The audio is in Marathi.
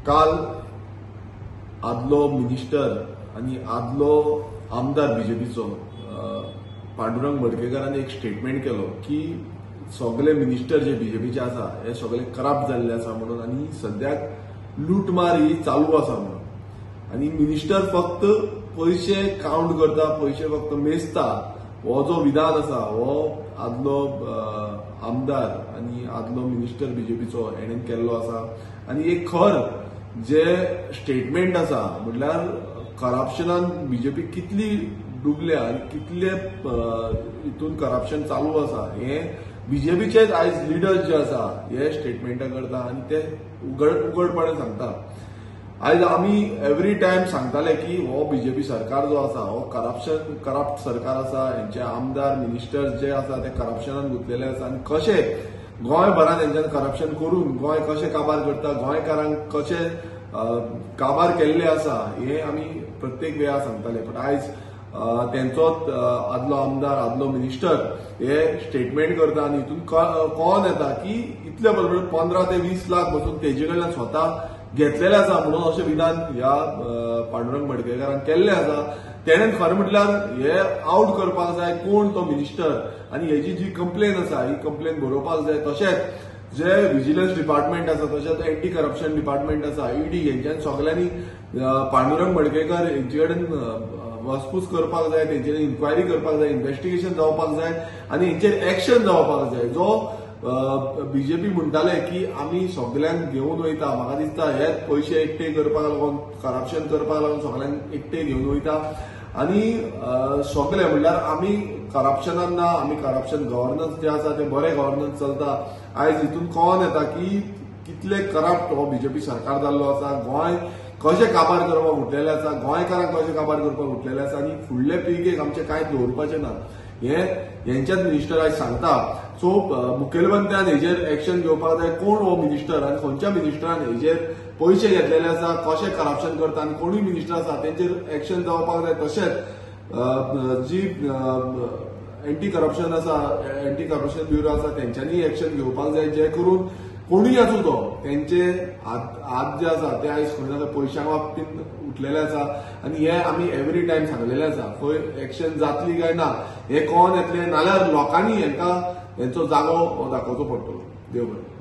काल आदलो मिनिस्टर आणि आदलो आमदार बीजेपीचो पांडुरंग मडकयकारान एक स्टेटमेंट केलो की सगळे मिनिस्टर जे बीजेपीचे आसा हे सगळे करप्ट जाल्ले आसा म्हणून आणि सद्याक लूटमार ही चालू आसा म्हणून आणि मिनिस्टर फक्त पैसे काउंट करता, पैसे फक्त मेजता, हो जो विधान आसा हो आदलो आमदार आणि आदलो मिनिस्टर बीजेपीचो हेणेन केल्लो आसा। आणि एक खर जे स्टेटमेंट आसा म्हटल्यार करप्शनान बीजेपी कितली डुबल्या आणि कितले हितून करप्शन चालू आसा हे बीजेपीचे आयज लिडर्स जे आसा हे स्टेटमेंटा करता आणि ते उघडपणे सांगता। आयज आमी एव्हरी टायम सांगताले की हो बीजेपी सरकार जो आसा हो करप्ट सरकार आसा, हेंचे आमदार मिनिस्टर्स जे आसा ते करप्शनान गुंतलेले आसा आणि कशे गोंयभरात हेंच्यान करप्शन करून गोंय कशें काबार करता, गोंयकारांक कशे काबार केल्ले आसा हे आमी प्रत्येक वेळा सांगताले। पण आयज तेंचोच आदलो आमदार आदलो मिनिस्टर हे स्टेटमेंट करता आणि हितून कळोन येता की इतले बरोबर 15 ते 20 लाख बसून तेजे कडल्यान स्वता घेतलेले आसा म्हणून अशें विधान ह्या पांडुरंग मडकयकारान केल्ले आसा। तेणेन खरें म्हटल्यार हे आउट करपाक जाय कोण तो मिनिस्टर आणि हेजी जी कंप्लेन आसा ही कंप्लेन बरोवपाक जाय। तशेंच जे विजिलन्स डिपार्टमेंट आसा, तशेंच एंटी करप्शन डिपार्टमेंट आसा, ईडी हेंच्यान सगळ्यांनी पांडुरंग मडकयकार हेंचे कडेन वसपूस करपाक जाय, तेंचेर इन्क्वायरी करपाक जाय, इन्व्हेस्टिगेशन जावपाक जाय आणि हेंचेर एक्शन जावपाक जाय। जो बीजेपी म्हणटाले की आमी सगळ्यांक घेवन वयता, म्हाका दिसता हेच पयशे एकटे करपाक लागून करप्शन करपाक लागून सगळ्यांक एकटे घेवन वयता आणि सगळे म्हणल्यार आमी करप्शनान ना, आमी करप्शन गव्हर्नन्स जे आसा ते बरे गव्हर्नन्स चलता। आयज हितून कळोन येता की कितले करप्ट हो बीजेपी सरकार जाल्लो आसा, गोंय कशें काबार करपाक उठलेले आसा, गोंयकारांक कशें काबार करपाक उठलेले आसा आणि फुडले पिळगेक आमचे कांयच दवरपाचें ना हे हेंच्याच मिनिस्टर आयज सांगता। सो मुखेलमंत्र्यान हेजेर एक्शन घेवपाक जाय, कोण हो मिनिस्टर आणि खंयच्या मिनिस्टरान हेजेर पैसे घेतलेले आसा, कशें करप्शन करता आणि कोणूय मिनिस्टर आसा तेंचेर एक्शन जावपाक जाय। तशेंच जी एंटी करप्शन आसा, एंटी करप्शन ब्युरो आसा तेंच्यांनी एक्शन घेवपाक जाय, जे करून कोणूय आसूं तो तेंचे हात जे आसा ते आयज खंय ना खंय पयशां बाबतींत उठलेले आसा आणि हे आमी एव्हरी टायम सांगलेले आसा। खंय एक्शन जातली काय ना हे कळोन येतलें, नाल्यार लोकांनी हेंचो जागो दाखोवचो पडटलो। देव बरें।